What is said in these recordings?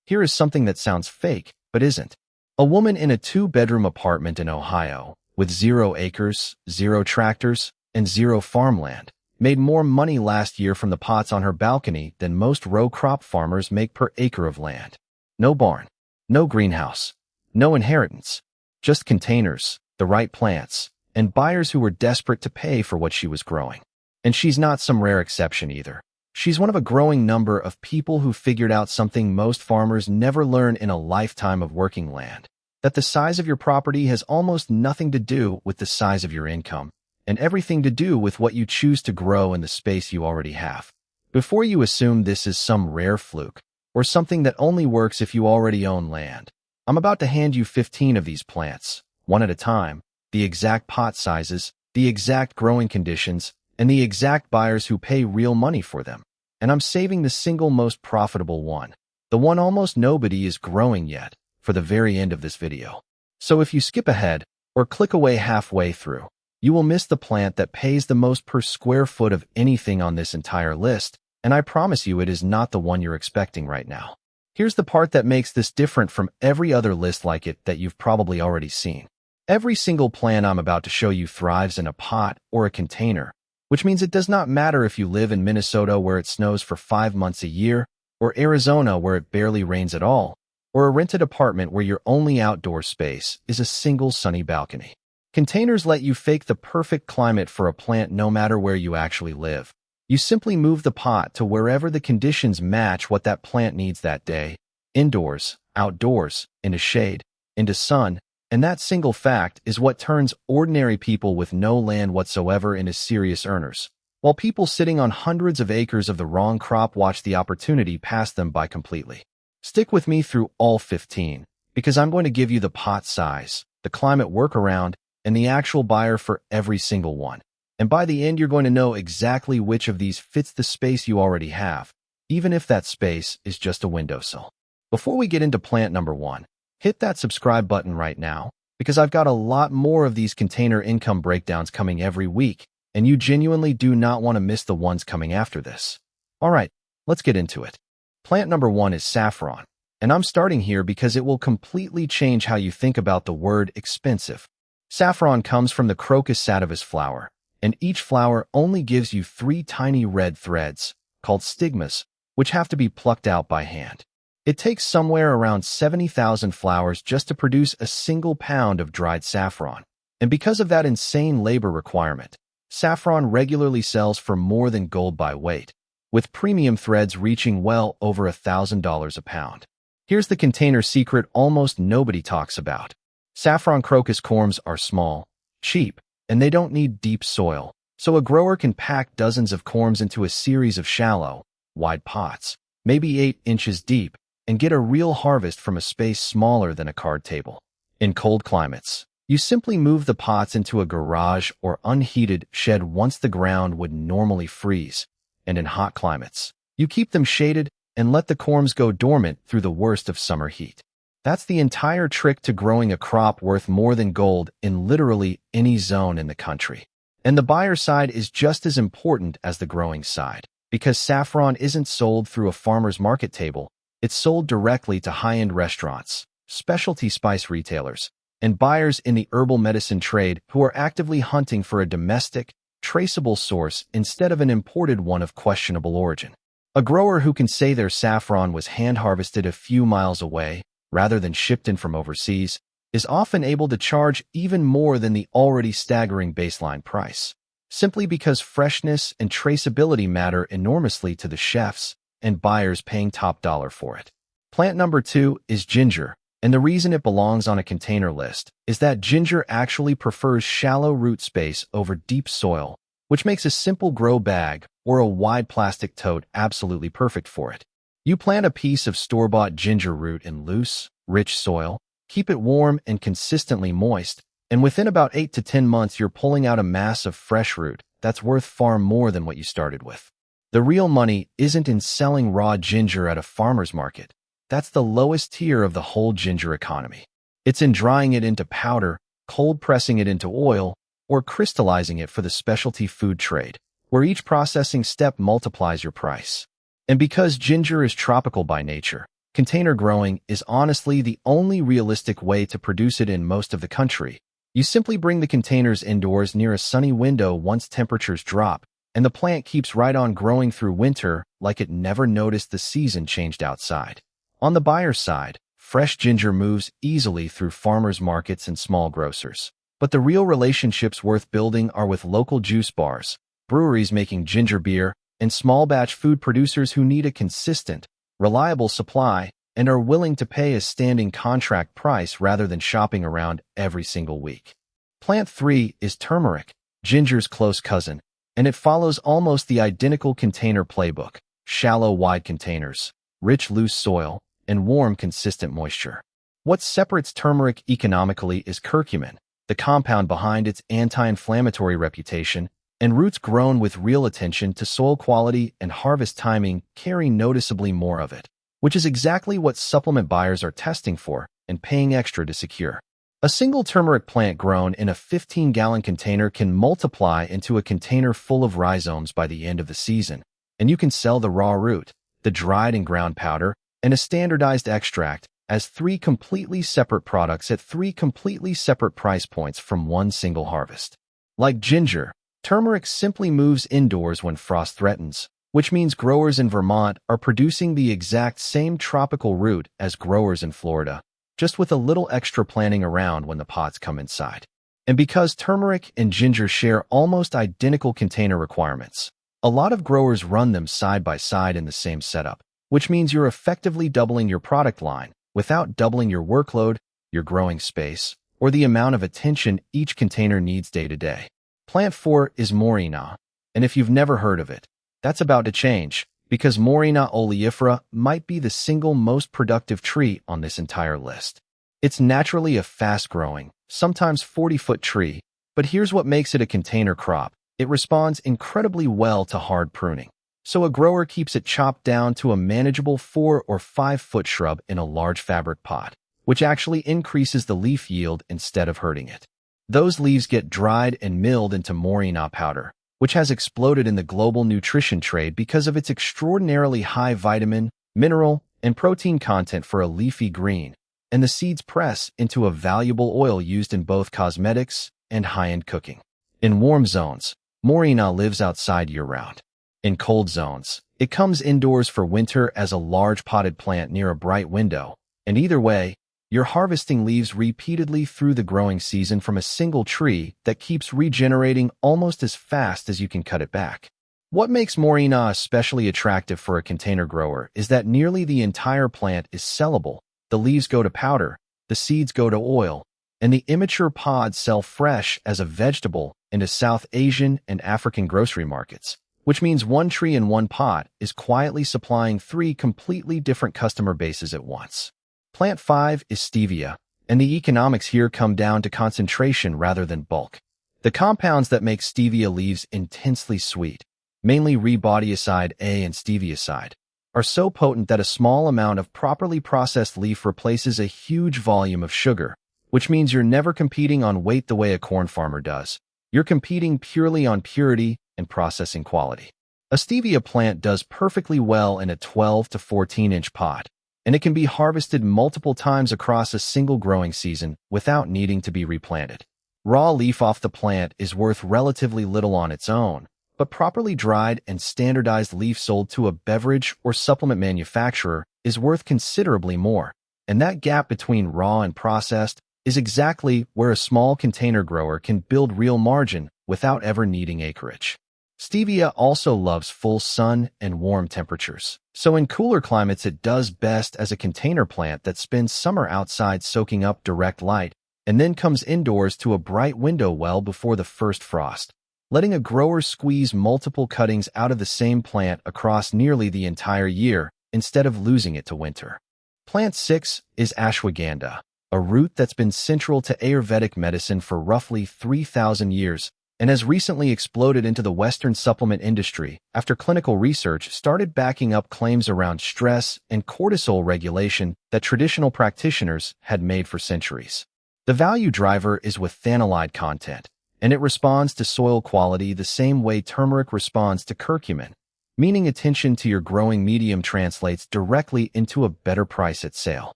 Here is something that sounds fake, but isn't. A woman in a 2-bedroom apartment in Ohio, with 0 acres, 0 tractors, and 0 farmland, made more money last year from the pots on her balcony than most row crop farmers make per acre of land. No barn, no greenhouse, no inheritance, just containers, the right plants, and buyers who were desperate to pay for what she was growing. And she's not some rare exception either. She's one of a growing number of people who figured out something most farmers never learn in a lifetime of working land: that the size of your property has almost nothing to do with the size of your income, and everything to do with what you choose to grow in the space you already have. Before you assume this is some rare fluke, or something that only works if you already own land, I'm about to hand you 15 of these plants, one at a time, the exact pot sizes, the exact growing conditions, and the exact buyers who pay real money for them. And I'm saving the single most profitable one, the one almost nobody is growing yet, for the very end of this video. So if you skip ahead, or click away halfway through, you will miss the plant that pays the most per square foot of anything on this entire list, and I promise you it is not the one you're expecting right now. Here's the part that makes this different from every other list like it that you've probably already seen. Every single plant I'm about to show you thrives in a pot or a container, which means it does not matter if you live in Minnesota where it snows for 5 months a year, or Arizona where it barely rains at all, or a rented apartment where your only outdoor space is a single sunny balcony. Containers let you fake the perfect climate for a plant no matter where you actually live. You simply move the pot to wherever the conditions match what that plant needs that day: indoors, outdoors, into shade, into sun, and that single fact is what turns ordinary people with no land whatsoever into serious earners, while people sitting on hundreds of acres of the wrong crop watch the opportunity pass them by completely. Stick with me through all 15, because I'm going to give you the pot size, the climate workaround, and the actual buyer for every single one. And by the end, you're going to know exactly which of these fits the space you already have, even if that space is just a windowsill. Before we get into plant number 1, hit that subscribe button right now, because I've got a lot more of these container income breakdowns coming every week, and you genuinely do not want to miss the ones coming after this. All right, let's get into it. Plant number 1 is saffron, and I'm starting here because it will completely change how you think about the word expensive. Saffron comes from the crocus sativus flower, and each flower only gives you 3 tiny red threads, called stigmas, which have to be plucked out by hand. It takes somewhere around 70,000 flowers just to produce a single pound of dried saffron. And because of that insane labor requirement, saffron regularly sells for more than gold by weight, with premium threads reaching well over $1,000 a pound. Here's the container secret almost nobody talks about. Saffron crocus corms are small, cheap, and they don't need deep soil, so a grower can pack dozens of corms into a series of shallow, wide pots, maybe 8 inches deep, and get a real harvest from a space smaller than a card table. In cold climates, you simply move the pots into a garage or unheated shed once the ground would normally freeze, and in hot climates, you keep them shaded and let the corms go dormant through the worst of summer heat. That's the entire trick to growing a crop worth more than gold in literally any zone in the country. And the buyer side is just as important as the growing side, because saffron isn't sold through a farmer's market table. It's sold directly to high-end restaurants, specialty spice retailers, and buyers in the herbal medicine trade who are actively hunting for a domestic, traceable source instead of an imported one of questionable origin. A grower who can say their saffron was hand-harvested a few miles away, rather than shipped in from overseas, is often able to charge even more than the already staggering baseline price, simply because freshness and traceability matter enormously to the chefs and buyers paying top dollar for it. Plant number 2 is ginger, and the reason it belongs on a container list is that ginger actually prefers shallow root space over deep soil, which makes a simple grow bag or a wide plastic tote absolutely perfect for it. You plant a piece of store-bought ginger root in loose, rich soil, keep it warm and consistently moist, and within about 8 to 10 months you're pulling out a mass of fresh root that's worth far more than what you started with. The real money isn't in selling raw ginger at a farmer's market. That's the lowest tier of the whole ginger economy. It's in drying it into powder, cold pressing it into oil, or crystallizing it for the specialty food trade, where each processing step multiplies your price. And because ginger is tropical by nature, container growing is honestly the only realistic way to produce it in most of the country. You simply bring the containers indoors near a sunny window once temperatures drop, and the plant keeps right on growing through winter like it never noticed the season changed outside. On the buyer's side, fresh ginger moves easily through farmers markets and small grocers. But the real relationships worth building are with local juice bars, breweries making ginger beer, and small batch food producers who need a consistent, reliable supply and are willing to pay a standing contract price rather than shopping around every single week. Plant 3 is turmeric, ginger's close cousin, and it follows almost the identical container playbook: shallow, wide containers, rich, loose soil, and warm, consistent moisture. What separates turmeric economically is curcumin, the compound behind its anti-inflammatory reputation, and roots grown with real attention to soil quality and harvest timing carry noticeably more of it, which is exactly what supplement buyers are testing for and paying extra to secure. A single turmeric plant grown in a 15-gallon container can multiply into a container full of rhizomes by the end of the season, and you can sell the raw root, the dried and ground powder, and a standardized extract as 3 completely separate products at 3 completely separate price points from one single harvest. Like ginger, turmeric simply moves indoors when frost threatens, which means growers in Vermont are producing the exact same tropical root as growers in Florida, just with a little extra planting around when the pots come inside. And because turmeric and ginger share almost identical container requirements, a lot of growers run them side by side in the same setup, which means you're effectively doubling your product line without doubling your workload, your growing space, or the amount of attention each container needs day to day. Plant 4 is Moringa, and if you've never heard of it, that's about to change, because Moringa oleifera might be the single most productive tree on this entire list. It's naturally a fast-growing, sometimes 40-foot tree, but here's what makes it a container crop. It responds incredibly well to hard pruning. So a grower keeps it chopped down to a manageable 4 or 5-foot shrub in a large fabric pot, which actually increases the leaf yield instead of hurting it. Those leaves get dried and milled into Moringa powder, which has exploded in the global nutrition trade because of its extraordinarily high vitamin, mineral, and protein content for a leafy green, and the seeds press into a valuable oil used in both cosmetics and high-end cooking. In warm zones, Moringa lives outside year-round. In cold zones, it comes indoors for winter as a large potted plant near a bright window, and either way, you're harvesting leaves repeatedly through the growing season from a single tree that keeps regenerating almost as fast as you can cut it back. What makes Moringa especially attractive for a container grower is that nearly the entire plant is sellable. The leaves go to powder, the seeds go to oil, and the immature pods sell fresh as a vegetable into South Asian and African grocery markets, which means one tree in one pot is quietly supplying 3 completely different customer bases at once. Plant 5 is Stevia, and the economics here come down to concentration rather than bulk. The compounds that make Stevia leaves intensely sweet, mainly riboside A and stevioside, are so potent that a small amount of properly processed leaf replaces a huge volume of sugar, which means you're never competing on weight the way a corn farmer does. You're competing purely on purity and processing quality. A Stevia plant does perfectly well in a 12 to 14-inch pot, and it can be harvested multiple times across a single growing season without needing to be replanted. Raw leaf off the plant is worth relatively little on its own, but properly dried and standardized leaf sold to a beverage or supplement manufacturer is worth considerably more, and that gap between raw and processed is exactly where a small container grower can build real margin without ever needing acreage. Stevia also loves full sun and warm temperatures, so in cooler climates it does best as a container plant that spends summer outside soaking up direct light and then comes indoors to a bright window well before the first frost, letting a grower squeeze multiple cuttings out of the same plant across nearly the entire year instead of losing it to winter. Plant 6 is Ashwagandha, a root that's been central to Ayurvedic medicine for roughly 3,000 years, and has recently exploded into the Western supplement industry after clinical research started backing up claims around stress and cortisol regulation that traditional practitioners had made for centuries. The value driver is with phthalate content, and it responds to soil quality the same way turmeric responds to curcumin, meaning attention to your growing medium translates directly into a better price at sale.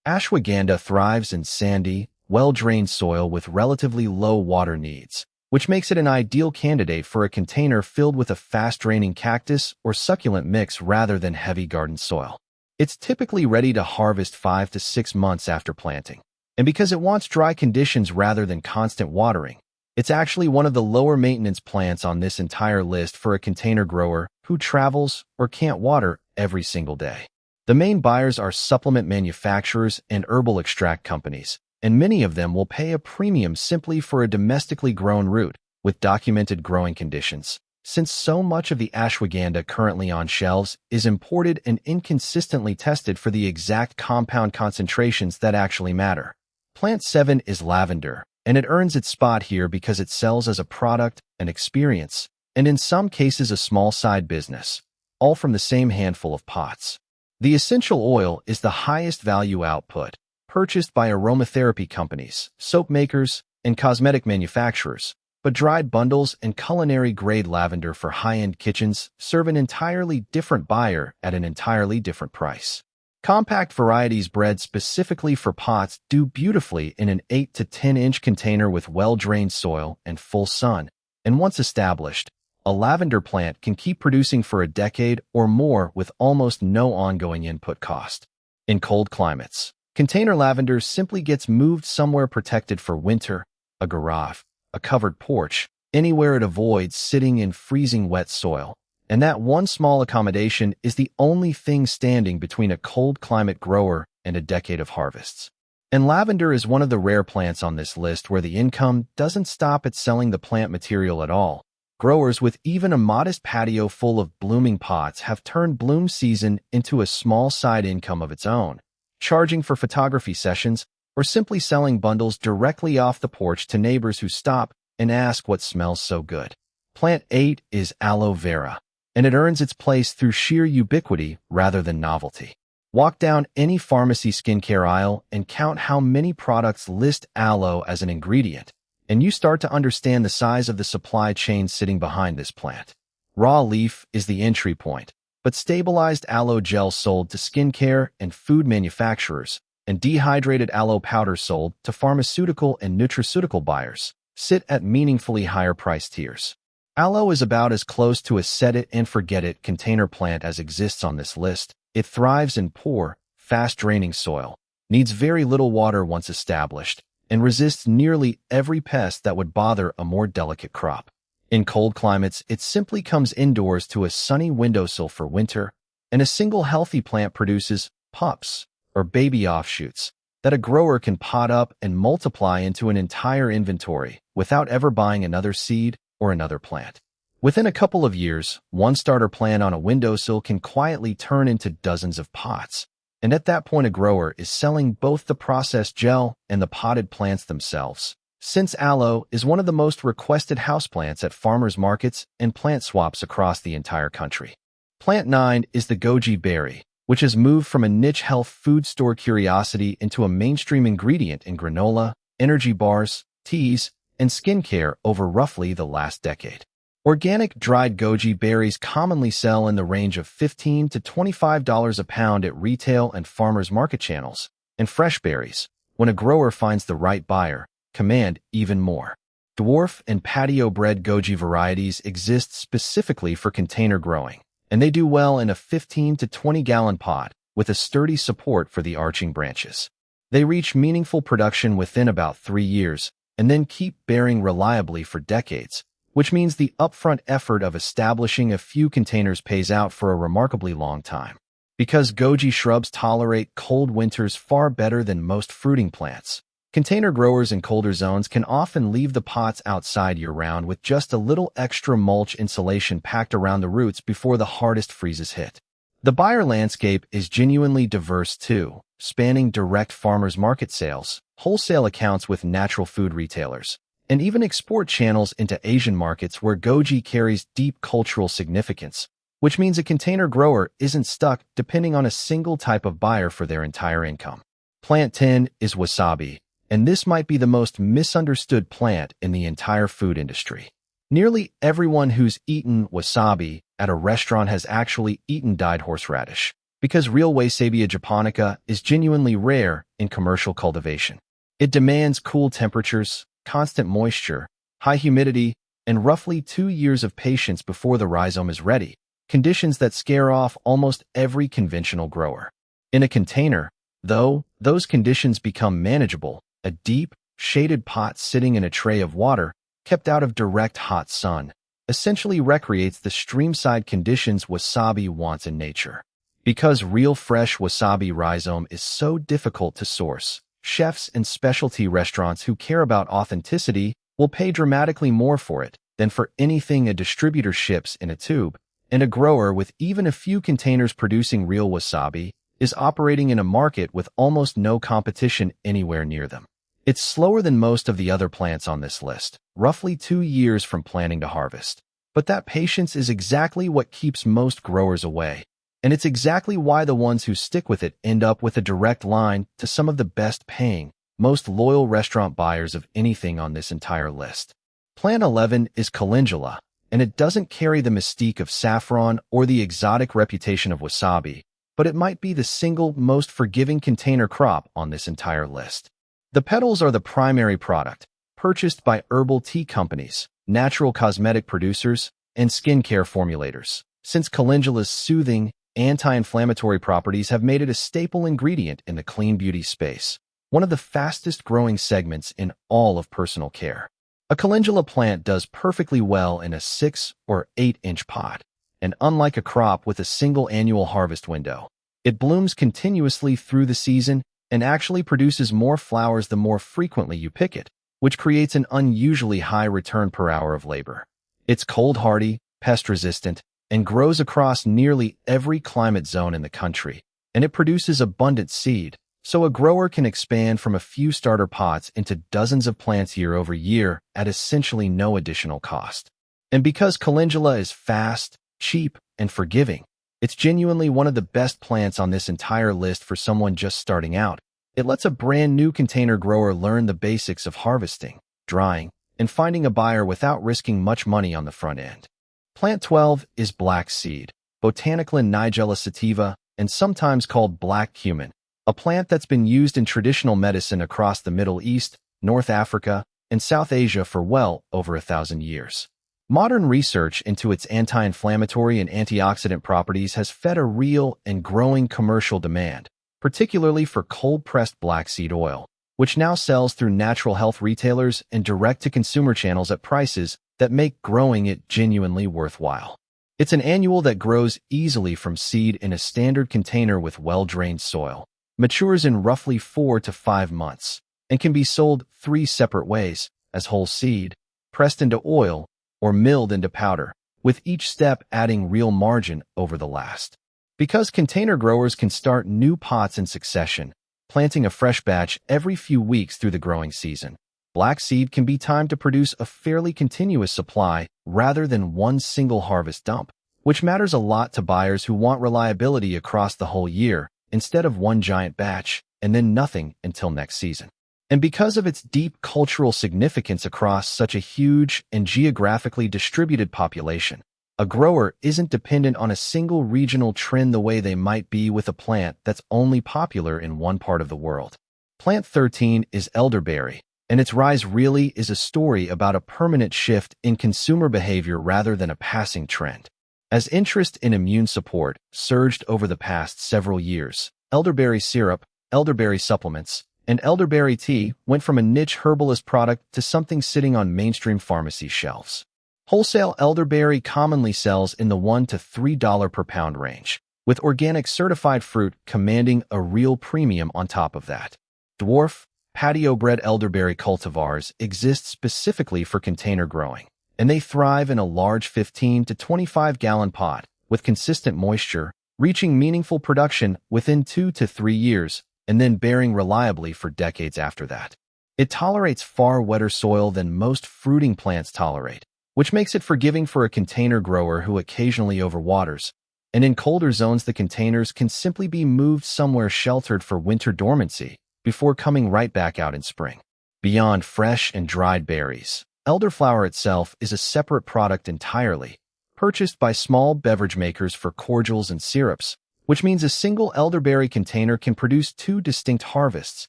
Ashwagandha thrives in sandy, well-drained soil with relatively low water needs, which makes it an ideal candidate for a container filled with a fast-draining cactus or succulent mix rather than heavy garden soil. It's typically ready to harvest 5 to 6 months after planting. And because it wants dry conditions rather than constant watering, it's actually one of the lower maintenance plants on this entire list for a container grower who travels or can't water every single day. The main buyers are supplement manufacturers and herbal extract companies, and many of them will pay a premium simply for a domestically grown root with documented growing conditions, since so much of the ashwagandha currently on shelves is imported and inconsistently tested for the exact compound concentrations that actually matter. Plant 7 is lavender, and it earns its spot here because it sells as a product, an experience, and in some cases a small side business, all from the same handful of pots. The essential oil is the highest value output, purchased by aromatherapy companies, soap makers, and cosmetic manufacturers, but dried bundles and culinary-grade lavender for high-end kitchens serve an entirely different buyer at an entirely different price. Compact varieties bred specifically for pots do beautifully in an 8 to 10-inch container with well-drained soil and full sun, and once established, a lavender plant can keep producing for a decade or more with almost no ongoing input cost. In cold climates, container lavender simply gets moved somewhere protected for winter, a garage, a covered porch, anywhere it avoids sitting in freezing wet soil. And that one small accommodation is the only thing standing between a cold climate grower and a decade of harvests. And lavender is one of the rare plants on this list where the income doesn't stop at selling the plant material at all. Growers with even a modest patio full of blooming pots have turned bloom season into a small side income of its own, charging for photography sessions or simply selling bundles directly off the porch to neighbors who stop and ask what smells so good. Plant 8 is aloe vera, and it earns its place through sheer ubiquity rather than novelty. Walk down any pharmacy skincare aisle and count how many products list aloe as an ingredient, and you start to understand the size of the supply chain sitting behind this plant. Raw leaf is the entry point, but stabilized aloe gel sold to skincare and food manufacturers, and dehydrated aloe powder sold to pharmaceutical and nutraceutical buyers, sit at meaningfully higher price tiers. Aloe is about as close to a set-it-and-forget-it container plant as exists on this list. It thrives in poor, fast-draining soil, needs very little water once established, and resists nearly every pest that would bother a more delicate crop. In cold climates, it simply comes indoors to a sunny windowsill for winter, and a single healthy plant produces pups, or baby offshoots, that a grower can pot up and multiply into an entire inventory without ever buying another seed or another plant. Within a couple of years, one starter plant on a windowsill can quietly turn into dozens of pots, and at that point a grower is selling both the processed gel and the potted plants themselves. Since aloe is one of the most requested houseplants at farmers markets and plant swaps across the entire country. Plant 9 is the Goji berry, which has moved from a niche health food store curiosity into a mainstream ingredient in granola, energy bars, teas, and skincare over roughly the last decade. Organic dried goji berries commonly sell in the range of $15 to $25 a pound at retail and farmers market channels, and fresh berries, when a grower finds the right buyer, command even more. Dwarf and patio-bred goji varieties exist specifically for container growing, and they do well in a 15 to 20-gallon pot with a sturdy support for the arching branches. They reach meaningful production within about 3 years, and then keep bearing reliably for decades, which means the upfront effort of establishing a few containers pays out for a remarkably long time. Because goji shrubs tolerate cold winters far better than most fruiting plants, container growers in colder zones can often leave the pots outside year-round with just a little extra mulch insulation packed around the roots before the hardest freezes hit. The buyer landscape is genuinely diverse too, spanning direct farmers market sales, wholesale accounts with natural food retailers, and even export channels into Asian markets where goji carries deep cultural significance, which means a container grower isn't stuck depending on a single type of buyer for their entire income. Plant 10 is wasabi, and this might be the most misunderstood plant in the entire food industry. Nearly everyone who's eaten wasabi at a restaurant has actually eaten dyed horseradish, because real Wasabi japonica is genuinely rare in commercial cultivation. It demands cool temperatures, constant moisture, high humidity, and roughly 2 years of patience before the rhizome is ready, conditions that scare off almost every conventional grower. In a container, though, those conditions become manageable. A deep, shaded pot sitting in a tray of water, kept out of direct hot sun, essentially recreates the streamside conditions wasabi wants in nature. Because real fresh wasabi rhizome is so difficult to source, chefs and specialty restaurants who care about authenticity will pay dramatically more for it than for anything a distributor ships in a tube, and a grower with even a few containers producing real wasabi is operating in a market with almost no competition anywhere near them. It's slower than most of the other plants on this list, roughly 2 years from planting to harvest. But that patience is exactly what keeps most growers away. And it's exactly why the ones who stick with it end up with a direct line to some of the best paying, most loyal restaurant buyers of anything on this entire list. Plant 11 is Calendula, and it doesn't carry the mystique of saffron or the exotic reputation of wasabi, but it might be the single most forgiving container crop on this entire list. The petals are the primary product, purchased by herbal tea companies, natural cosmetic producers, and skincare formulators, since calendula's soothing, anti-inflammatory properties have made it a staple ingredient in the clean beauty space, one of the fastest growing segments in all of personal care. A calendula plant does perfectly well in a 6 or 8-inch pot, and unlike a crop with a single annual harvest window, it blooms continuously through the season and actually produces more flowers the more frequently you pick it, which creates an unusually high return per hour of labor. It's cold-hardy, pest-resistant, and grows across nearly every climate zone in the country, and it produces abundant seed, so a grower can expand from a few starter pots into dozens of plants year over year at essentially no additional cost. And because calendula is fast, cheap, and forgiving, it's genuinely one of the best plants on this entire list for someone just starting out. It lets a brand new container grower learn the basics of harvesting, drying, and finding a buyer without risking much money on the front end. Plant 12 is black seed, Botanicallin nigella sativa, and sometimes called black cumin, a plant that's been used in traditional medicine across the Middle East, North Africa, and South Asia for well over 1,000 years. Modern research into its anti-inflammatory and antioxidant properties has fed a real and growing commercial demand, particularly for cold-pressed black seed oil, which now sells through natural health retailers and direct-to-consumer channels at prices that make growing it genuinely worthwhile. It's an annual that grows easily from seed in a standard container with well-drained soil, matures in roughly 4 to 5 months, and can be sold 3 separate ways, as whole seed, pressed into oil, or milled into powder, with each step adding real margin over the last. Because container growers can start new pots in succession, planting a fresh batch every few weeks through the growing season, black seed can be timed to produce a fairly continuous supply rather than one single harvest dump, which matters a lot to buyers who want reliability across the whole year instead of one giant batch and then nothing until next season. And because of its deep cultural significance across such a huge and geographically distributed population, a grower isn't dependent on a single regional trend the way they might be with a plant that's only popular in one part of the world. Plant 13 is elderberry, and its rise really is a story about a permanent shift in consumer behavior rather than a passing trend. As interest in immune support surged over the past several years, elderberry syrup, elderberry supplements, and elderberry tea went from a niche herbalist product to something sitting on mainstream pharmacy shelves. Wholesale elderberry commonly sells in the $1 to $3 per pound range, with organic certified fruit commanding a real premium on top of that. Dwarf, patio-bred elderberry cultivars exist specifically for container growing, and they thrive in a large 15 to 25-gallon pot with consistent moisture, reaching meaningful production within 2 to 3 years, and then bearing reliably for decades after that. It tolerates far wetter soil than most fruiting plants tolerate, which makes it forgiving for a container grower who occasionally overwaters, and in colder zones the containers can simply be moved somewhere sheltered for winter dormancy before coming right back out in spring. Beyond fresh and dried berries, elderflower itself is a separate product entirely, purchased by small beverage makers for cordials and syrups, which means a single elderberry container can produce two distinct harvests,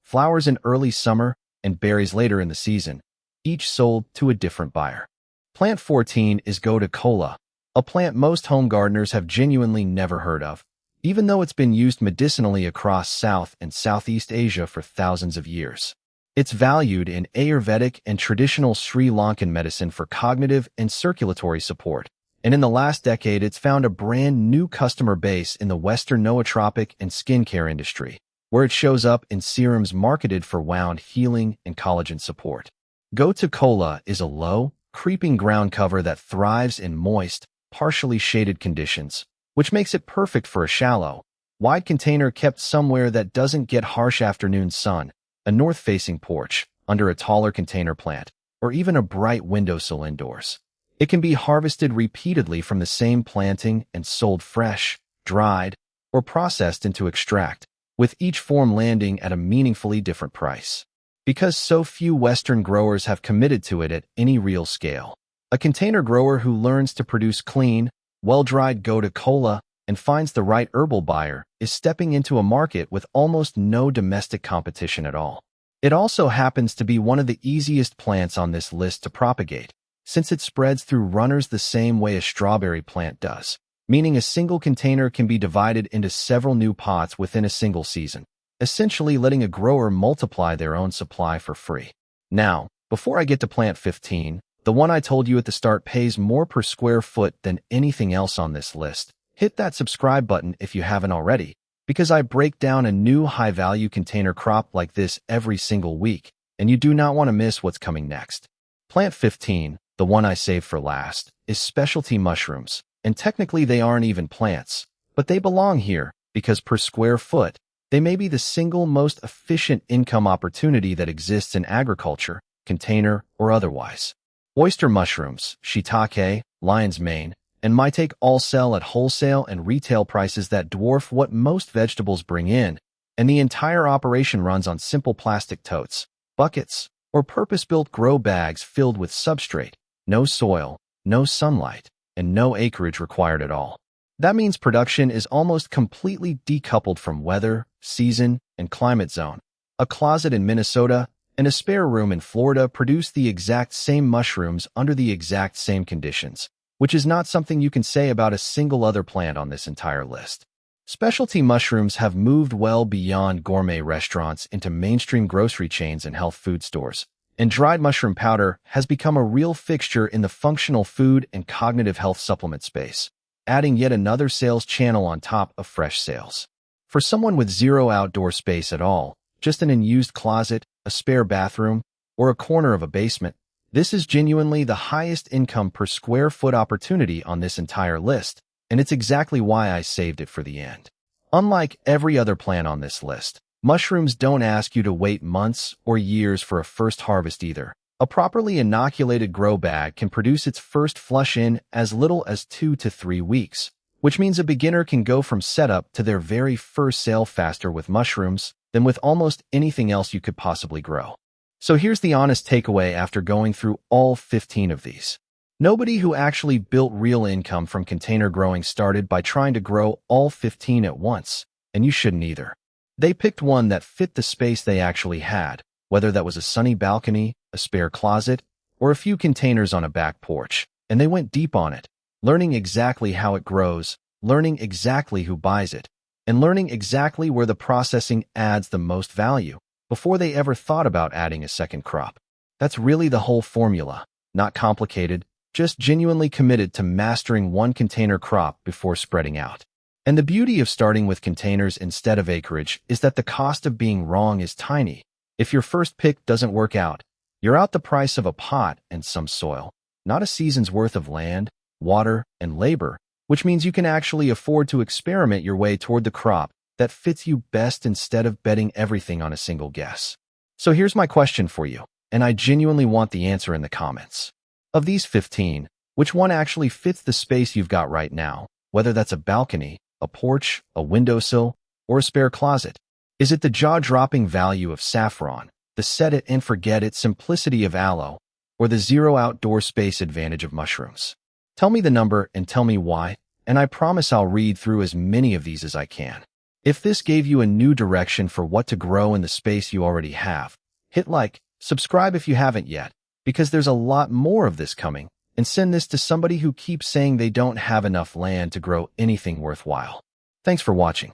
flowers in early summer and berries later in the season, each sold to a different buyer. Plant 14 is Gotu kola, a plant most home gardeners have genuinely never heard of, even though it's been used medicinally across South and Southeast Asia for thousands of years. It's valued in Ayurvedic and traditional Sri Lankan medicine for cognitive and circulatory support, and in the last decade it's found a brand new customer base in the Western nootropic and skincare industry, where it shows up in serums marketed for wound healing and collagen support. Gotu kola is a low, creeping ground cover that thrives in moist, partially shaded conditions, which makes it perfect for a shallow, wide container kept somewhere that doesn't get harsh afternoon sun, a north-facing porch, under a taller container plant, or even a bright windowsill indoors. It can be harvested repeatedly from the same planting and sold fresh, dried, or processed into extract, with each form landing at a meaningfully different price. Because so few Western growers have committed to it at any real scale, a container grower who learns to produce clean, well-dried Gotu kola and finds the right herbal buyer is stepping into a market with almost no domestic competition at all. It also happens to be one of the easiest plants on this list to propagate, since it spreads through runners the same way a strawberry plant does, meaning a single container can be divided into several new pots within a single season, essentially letting a grower multiply their own supply for free. Now, before I get to plant 15, the one I told you at the start pays more per square foot than anything else on this list. Hit that subscribe button if you haven't already, because I break down a new high-value container crop like this every single week, and you do not want to miss what's coming next. Plant 15, the one I saved for last, is specialty mushrooms, and technically they aren't even plants, but they belong here because per square foot, they may be the single most efficient income opportunity that exists in agriculture, container or otherwise. Oyster mushrooms, shiitake, lion's mane, and maitake all sell at wholesale and retail prices that dwarf what most vegetables bring in, and the entire operation runs on simple plastic totes, buckets, or purpose-built grow bags filled with substrate, no soil, no sunlight, and no acreage required at all. That means production is almost completely decoupled from weather, season, and climate zone. A closet in Minnesota and a spare room in Florida produce the exact same mushrooms under the exact same conditions, which is not something you can say about a single other plant on this entire list. Specialty mushrooms have moved well beyond gourmet restaurants into mainstream grocery chains and health food stores, and dried mushroom powder has become a real fixture in the functional food and cognitive health supplement space, adding yet another sales channel on top of fresh sales. For someone with zero outdoor space at all, just an unused closet, a spare bathroom, or a corner of a basement, this is genuinely the highest income per square foot opportunity on this entire list, and it's exactly why I saved it for the end. Unlike every other plant on this list, mushrooms don't ask you to wait months or years for a first harvest either. A properly inoculated grow bag can produce its first flush in as little as 2 to 3 weeks, which means a beginner can go from setup to their very first sale faster with mushrooms than with almost anything else you could possibly grow. So here's the honest takeaway after going through all 15 of these. Nobody who actually built real income from container growing started by trying to grow all 15 at once, and you shouldn't either. They picked one that fit the space they actually had, whether that was a sunny balcony, a spare closet, or a few containers on a back porch, and they went deep on it, learning exactly how it grows, learning exactly who buys it, and learning exactly where the processing adds the most value before they ever thought about adding a second crop. That's really the whole formula, not complicated, just genuinely committed to mastering one container crop before spreading out. And the beauty of starting with containers instead of acreage is that the cost of being wrong is tiny. If your first pick doesn't work out, you're out the price of a pot and some soil, not a season's worth of land, water, and labor, which means you can actually afford to experiment your way toward the crop that fits you best instead of betting everything on a single guess. So here's my question for you, and I genuinely want the answer in the comments. Of these 15, which one actually fits the space you've got right now, whether that's a balcony, a porch, a windowsill, or a spare closet? Is it the jaw-dropping value of saffron, the set-it-and-forget-it simplicity of aloe, or the zero outdoor space advantage of mushrooms? Tell me the number and tell me why, and I promise I'll read through as many of these as I can. If this gave you a new direction for what to grow in the space you already have, hit like, subscribe if you haven't yet, because there's a lot more of this coming, and send this to somebody who keeps saying they don't have enough land to grow anything worthwhile. Thanks for watching.